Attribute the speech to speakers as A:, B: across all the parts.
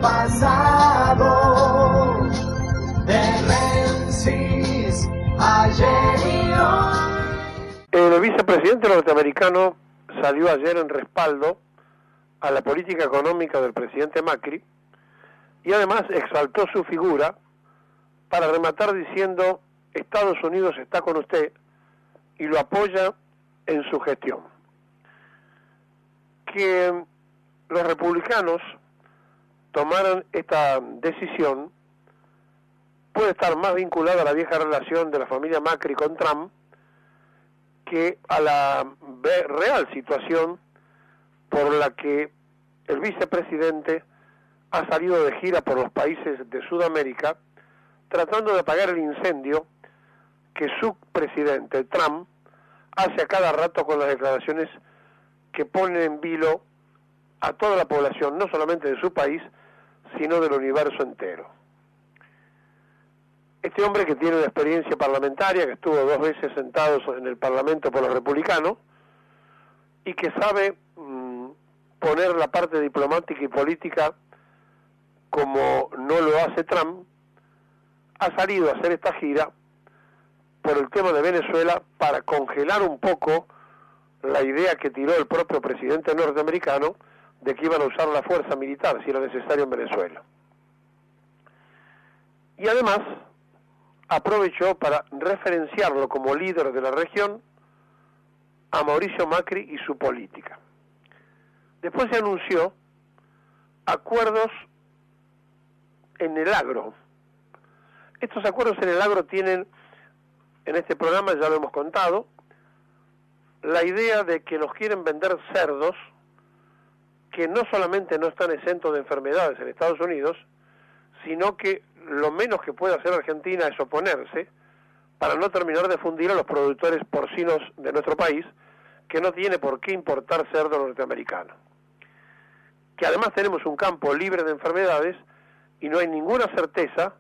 A: pasado, de Menzies, ayer y hoy.
B: El vicepresidente norteamericano salió ayer en respaldo a la política económica del presidente Macri y además exaltó su figura para rematar diciendo: Estados Unidos está con usted, y lo apoya en su gestión. Que los republicanos tomaran esta decisión puede estar más vinculada a la vieja relación de la familia Macri con Trump que a la real situación por la que el vicepresidente ha salido de gira por los países de Sudamérica tratando de apagar el incendio que su presidente, Trump, hace a cada rato con las declaraciones que ponen en vilo a toda la población, no solamente de su país, sino del universo entero. Este hombre, que tiene una experiencia parlamentaria, que estuvo 2 veces sentado en el Parlamento por los republicanos, y que sabe poner la parte diplomática y política como no lo hace Trump, ha salido a hacer esta gira por el tema de Venezuela para congelar un poco la idea que tiró el propio presidente norteamericano de que iban a usar la fuerza militar si era necesario en Venezuela. Y además aprovechó para referenciarlo como líder de la región a Mauricio Macri y su política. Después se anunció acuerdos en el agro. Estos acuerdos en el agro tienen, en este programa ya lo hemos contado, la idea de que nos quieren vender cerdos que no solamente no están exentos de enfermedades en Estados Unidos, sino que lo menos que puede hacer Argentina es oponerse para no terminar de fundir a los productores porcinos de nuestro país, que no tiene por qué importar cerdo norteamericano. Que además tenemos un campo libre de enfermedades y no hay ninguna certeza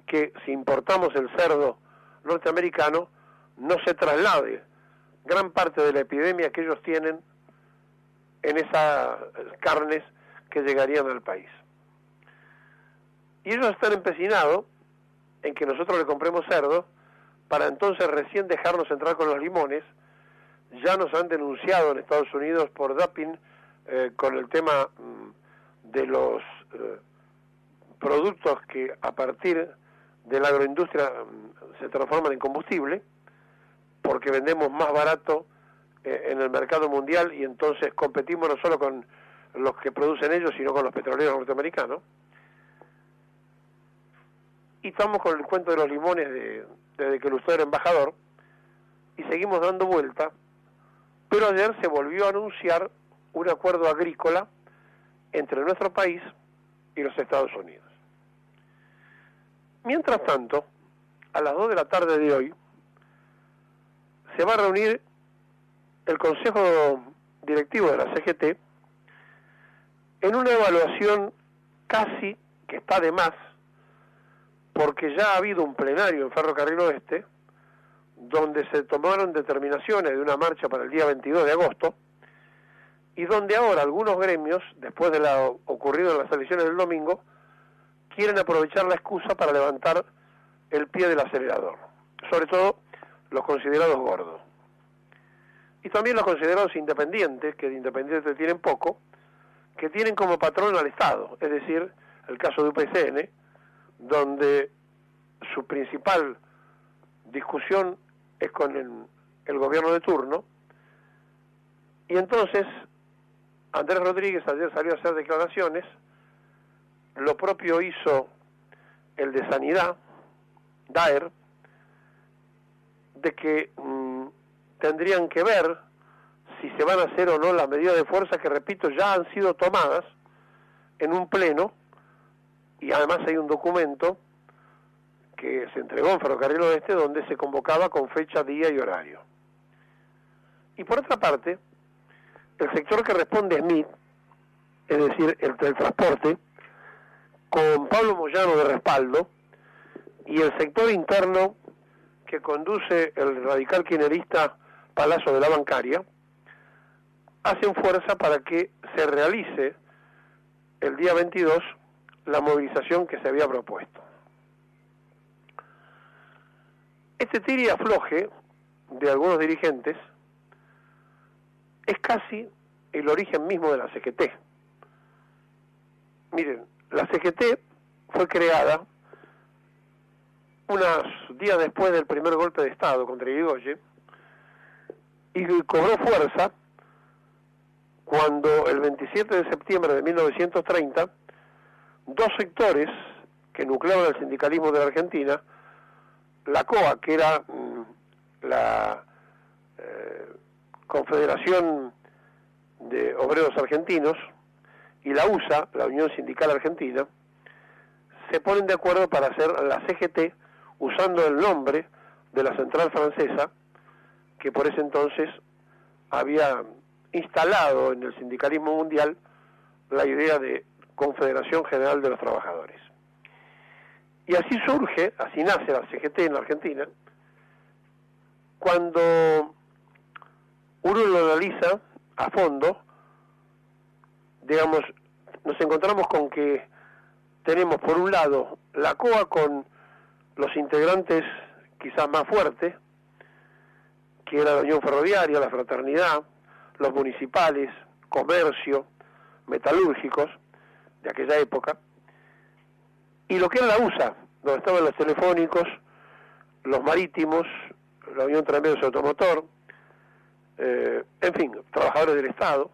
B: que si importamos el cerdo norteamericano no se traslade gran parte de la epidemia que ellos tienen en esas carnes que llegarían al país. Y ellos están empecinados en que nosotros le compremos cerdo para entonces recién dejarnos entrar con los limones. Ya nos han denunciado en Estados Unidos por doping con el tema de los productos que a partir de la agroindustria se transforman en combustible, porque vendemos más barato en el mercado mundial y entonces competimos no solo con los que producen ellos, sino con los petroleros norteamericanos. Y estamos con el cuento de los limones desde que usted era embajador, y seguimos dando vuelta, pero ayer se volvió a anunciar un acuerdo agrícola entre nuestro país y los Estados Unidos. Mientras tanto, a las 2 de la tarde de hoy, se va a reunir el Consejo Directivo de la CGT en una evaluación casi que está de más, porque ya ha habido un plenario en Ferrocarril Oeste donde se tomaron determinaciones de una marcha para el día 22 de agosto y donde ahora algunos gremios, después de lo ocurrido en las elecciones del domingo, quieren aprovechar la excusa para levantar el pie del acelerador, sobre todo los considerados gordos. Y también los considerados independientes, que de independientes tienen poco, que tienen como patrón al Estado, es decir, el caso de UPCN, donde su principal discusión es con el gobierno de turno, y entonces Andrés Rodríguez ayer salió a hacer declaraciones, lo propio hizo el de Sanidad, Daer, de que tendrían que ver si se van a hacer o no las medidas de fuerza que, repito, ya han sido tomadas en un pleno, y además hay un documento que se entregó en Ferrocarril Oeste donde se convocaba con fecha, día y horario. Y por otra parte, el sector que responde a SMIT, es decir, el transporte, con Pablo Moyano de respaldo, y el sector interno que conduce el radical kirchnerista Palazzo de la Bancaria, hacen fuerza para que se realice el día 22 la movilización que se había propuesto. Este tire y afloje de algunos dirigentes es casi el origen mismo de la CGT. Miren, la CGT fue creada unos días después del primer golpe de Estado contra Irigoyen y cobró fuerza cuando el 27 de septiembre de 1930 dos sectores que nucleaban el sindicalismo de la Argentina, la COA, que era la Confederación de Obreros Argentinos, y la USA, la Unión Sindical Argentina, se ponen de acuerdo para hacer la CGT usando el nombre de la central francesa que por ese entonces había instalado en el sindicalismo mundial la idea de Confederación General de los Trabajadores. Y así surge, así nace la CGT en la Argentina, cuando uno lo analiza a fondo, digamos, nos encontramos con que tenemos por un lado la COA con los integrantes quizás más fuertes, que era la Unión Ferroviaria, la Fraternidad, los municipales, comercio, metalúrgicos de aquella época, y lo que era la USA, donde estaban los telefónicos, los marítimos, la Unión Tranvías y Automotor, en fin, trabajadores del Estado.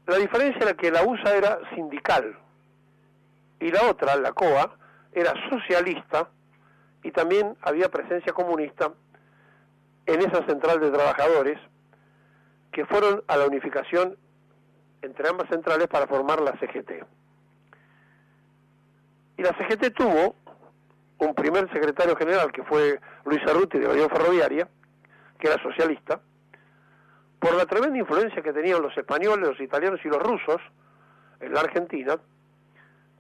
B: La diferencia era que la USA era sindical y la otra, la COA, era socialista y también había presencia comunista en esa central de trabajadores que fueron a la unificación entre ambas centrales para formar la CGT. Y la CGT tuvo un primer secretario general que fue Luis Arruti de la Unión Ferroviaria, que era socialista, por la tremenda influencia que tenían los españoles, los italianos y los rusos en la Argentina,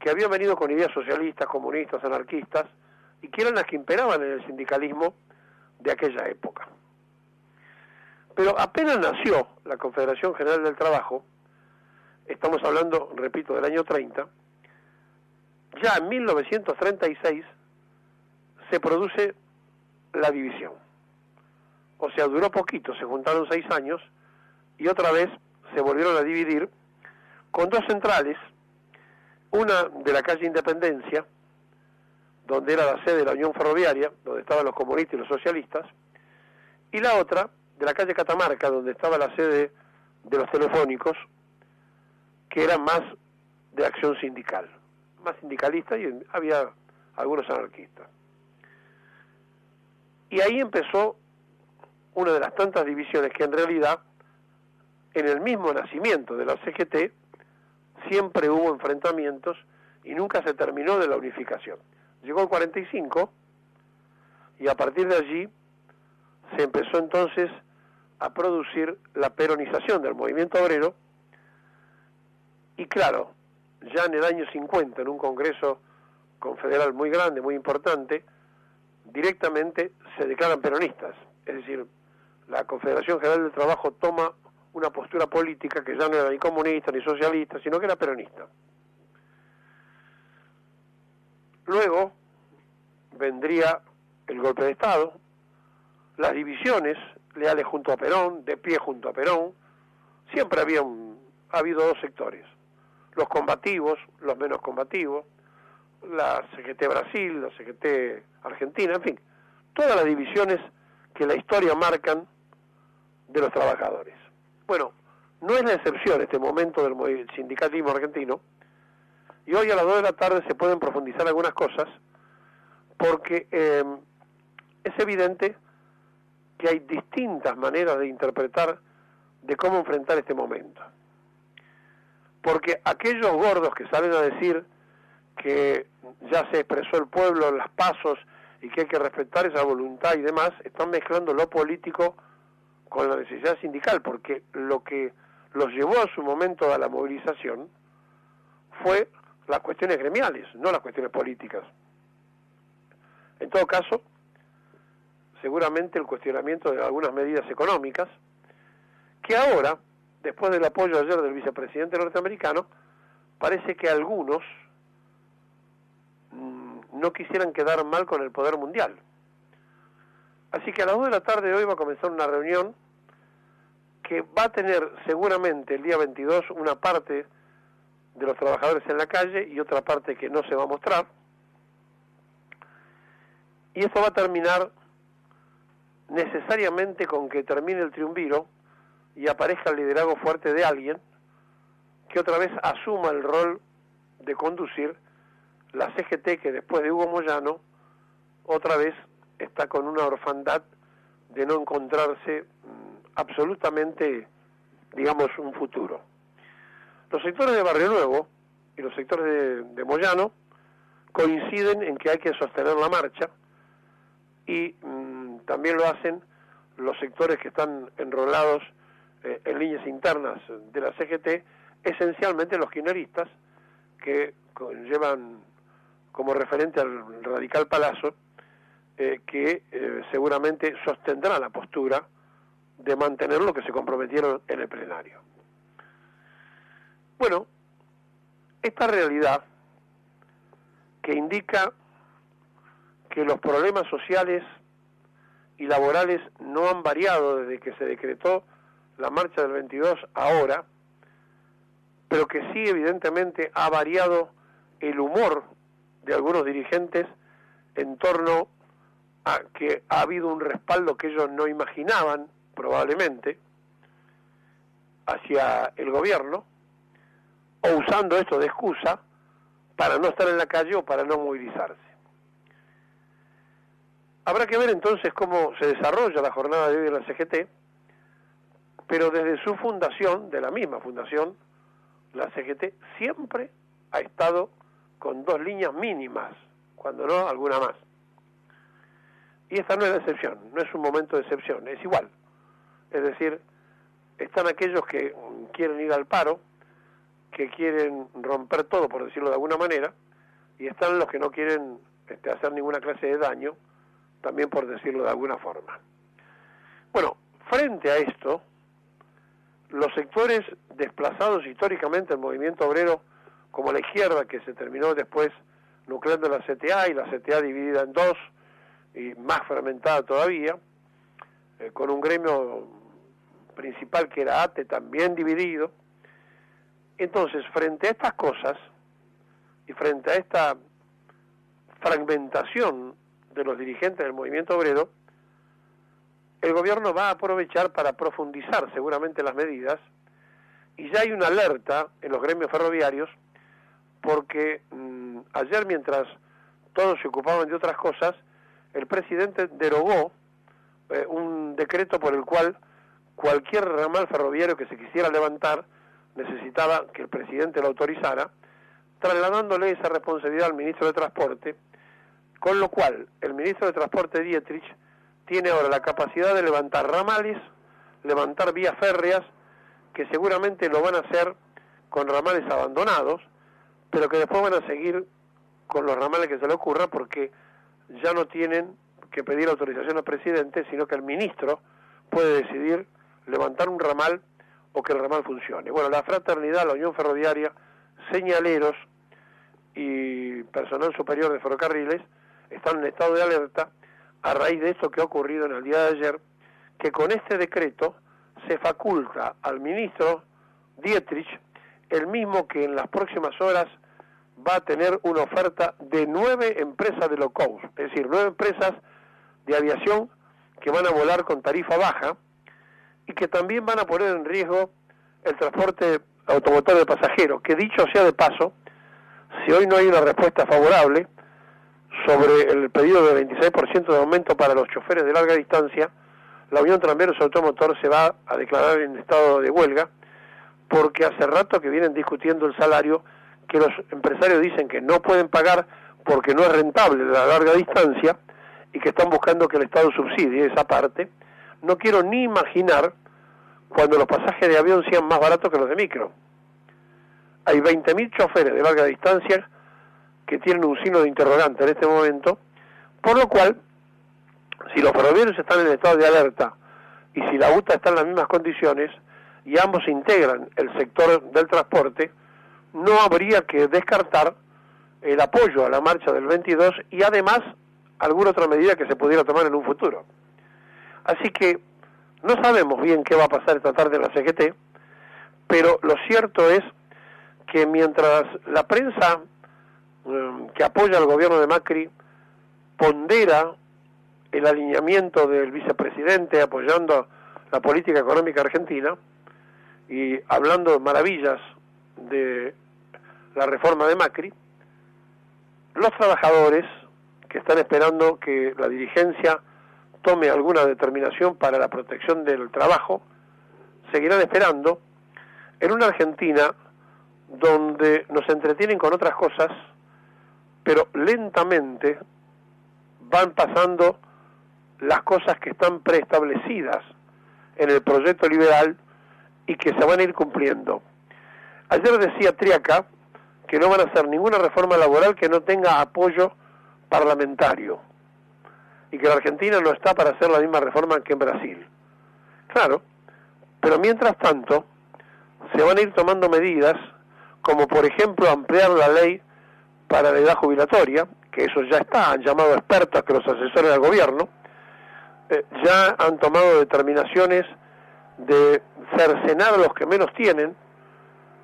B: que habían venido con ideas socialistas, comunistas, anarquistas, y que eran las que imperaban en el sindicalismo de aquella época. Pero apenas nació la Confederación General del Trabajo, estamos hablando, repito, del año 30, ya en 1936 se produce la división. O sea, duró poquito, se juntaron 6 años y otra vez se volvieron a dividir con dos centrales, una de la calle Independencia, donde era la sede de la Unión Ferroviaria, donde estaban los comunistas y los socialistas, y la otra de la calle Catamarca, donde estaba la sede de los telefónicos, que era más de acción sindical, más sindicalista, y había algunos anarquistas. Y ahí empezó una de las tantas divisiones que en realidad, en el mismo nacimiento de la CGT, siempre hubo enfrentamientos y nunca se terminó de la unificación. Llegó el 45 y a partir de allí se empezó entonces a producir la peronización del movimiento obrero y claro, ya en el año 50, en un congreso confederal muy grande, muy importante, directamente se declaran peronistas, es decir, la Confederación General del Trabajo toma una postura política que ya no era ni comunista ni socialista, sino que era peronista. Luego vendría el golpe de Estado, las divisiones, leales junto a Perón, de pie junto a Perón, siempre ha habido dos sectores, los combativos, los menos combativos, la CGT Brasil, la CGT Argentina, en fin, todas las divisiones que la historia marcan de los trabajadores. Bueno, no es la excepción este momento del sindicalismo argentino, y hoy a las 2 de la tarde se pueden profundizar algunas cosas, porque es evidente que hay distintas maneras de interpretar de cómo enfrentar este momento. Porque aquellos gordos que salen a decir que ya se expresó el pueblo en las pasos y que hay que respetar esa voluntad y demás, están mezclando lo político con la necesidad sindical, porque lo que los llevó a su momento a la movilización fue las cuestiones gremiales, no las cuestiones políticas. En todo caso, seguramente el cuestionamiento de algunas medidas económicas, que ahora, después del apoyo ayer del vicepresidente norteamericano, parece que algunos no quisieran quedar mal con el poder mundial. Así que a las 2 de la tarde de hoy va a comenzar una reunión que va a tener seguramente el día 22 una parte de los trabajadores en la calle y otra parte que no se va a mostrar. Y esto va a terminar necesariamente con que termine el triunviro y aparezca el liderazgo fuerte de alguien que otra vez asuma el rol de conducir la CGT, que después de Hugo Moyano otra vez está con una orfandad de no encontrarse absolutamente, digamos, un futuro. Los sectores de Barrio Nuevo y los sectores de Moyano coinciden en que hay que sostener la marcha y también lo hacen los sectores que están enrolados en líneas internas de la CGT, esencialmente los kirchneristas, que llevan como referente al radical Palazzo, que seguramente sostendrá la postura de mantener lo que se comprometieron en el plenario. Bueno, esta realidad que indica que los problemas sociales y laborales no han variado desde que se decretó la marcha del 22 ahora, pero que sí evidentemente ha variado el humor de algunos dirigentes en torno a que ha habido un respaldo que ellos no imaginaban, probablemente, hacia el gobierno, o usando esto de excusa para no estar en la calle o para no movilizarse. Habrá que ver entonces cómo se desarrolla la jornada de hoy en la CGT, pero desde su fundación, de la misma fundación, la CGT siempre ha estado con 2 líneas mínimas, cuando no alguna más. Y esta no es la excepción, no es un momento de excepción, es igual. Es decir, están aquellos que quieren ir al paro, que quieren romper todo, por decirlo de alguna manera, y están los que no quieren hacer ninguna clase de daño, también por decirlo de alguna forma. Bueno, frente a esto, los sectores desplazados históricamente del movimiento obrero, como la izquierda, que se terminó después nucleando la CTA, y la CTA dividida en 2, y más fragmentada todavía, con un gremio principal que era ATE también dividido. Entonces, frente a estas cosas, y frente a esta fragmentación de los dirigentes del movimiento obrero, el gobierno va a aprovechar para profundizar seguramente las medidas, y ya hay una alerta en los gremios ferroviarios, porque ayer, mientras todos se ocupaban de otras cosas, el presidente derogó un decreto por el cual cualquier ramal ferroviario que se quisiera levantar necesitaba que el presidente lo autorizara, trasladándole esa responsabilidad al ministro de Transporte, con lo cual el ministro de Transporte, Dietrich, tiene ahora la capacidad de levantar ramales, levantar vías férreas, que seguramente lo van a hacer con ramales abandonados, pero que después van a seguir con los ramales que se le ocurra, porque ya no tienen que pedir autorización al presidente, sino que el ministro puede decidir levantar un ramal o que el ramal funcione. Bueno, la fraternidad, la Unión Ferroviaria, señaleros y personal superior de ferrocarriles están en estado de alerta a raíz de esto que ha ocurrido en el día de ayer, que con este decreto se faculta al ministro Dietrich, el mismo que en las próximas horas va a tener una oferta de 9 empresas de low cost, es decir, 9 empresas de aviación que van a volar con tarifa baja y que también van a poner en riesgo el transporte automotor de pasajeros, que dicho sea de paso, si hoy no hay una respuesta favorable sobre el pedido de 26% de aumento para los choferes de larga distancia, la Unión Tranvíeros Automotor se va a declarar en estado de huelga, porque hace rato que vienen discutiendo el salario que los empresarios dicen que no pueden pagar porque no es rentable la larga distancia y que están buscando que el Estado subsidie esa parte. No quiero ni imaginar cuando los pasajes de avión sean más baratos que los de micro. Hay 20.000 choferes de larga distancia que tienen un signo de interrogante en este momento, por lo cual, si los ferroviarios están en estado de alerta y si la UTA está en las mismas condiciones y ambos integran el sector del transporte, no habría que descartar el apoyo a la marcha del 22 y además alguna otra medida que se pudiera tomar en un futuro. Así que no sabemos bien qué va a pasar esta tarde en la CGT, pero lo cierto es que mientras la prensa que apoya al gobierno de Macri pondera el alineamiento del vicepresidente apoyando la política económica argentina y hablando maravillas de la reforma de Macri, los trabajadores que están esperando que la dirigencia tome alguna determinación para la protección del trabajo, seguirán esperando en una Argentina donde nos entretienen con otras cosas, pero lentamente van pasando las cosas que están preestablecidas en el proyecto liberal y que se van a ir cumpliendo. Ayer decía Triaca que no van a hacer ninguna reforma laboral que no tenga apoyo parlamentario y que la Argentina no está para hacer la misma reforma que en Brasil. Claro, pero mientras tanto se van a ir tomando medidas como por ejemplo ampliar la ley para la edad jubilatoria, que eso ya está, han llamado expertos que los asesoren al gobierno, ya han tomado determinaciones de cercenar a los que menos tienen,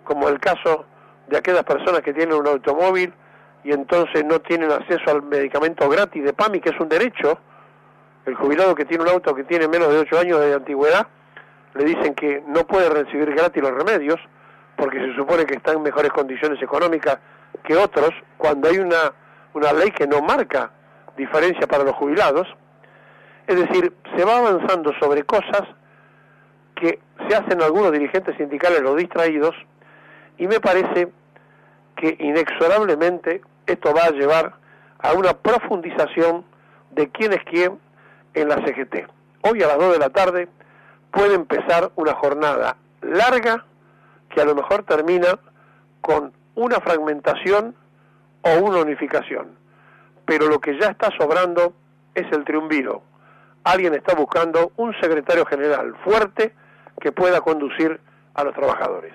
B: como el caso de aquellas personas que tienen un automóvil y entonces no tienen acceso al medicamento gratis de PAMI, que es un derecho. El jubilado que tiene un auto que tiene menos de 8 años de antigüedad, le dicen que no puede recibir gratis los remedios, porque se supone que está en mejores condiciones económicas que otros, cuando hay una ley que no marca diferencia para los jubilados. Es decir, se va avanzando sobre cosas que se hacen algunos dirigentes sindicales los distraídos, y me parece que inexorablemente esto va a llevar a una profundización de quién es quién en la CGT. Hoy a las 2 de la tarde puede empezar una jornada larga que a lo mejor termina con una fragmentación o una unificación. Pero lo que ya está sobrando es el triunviro. Alguien está buscando un secretario general fuerte que pueda conducir a los trabajadores.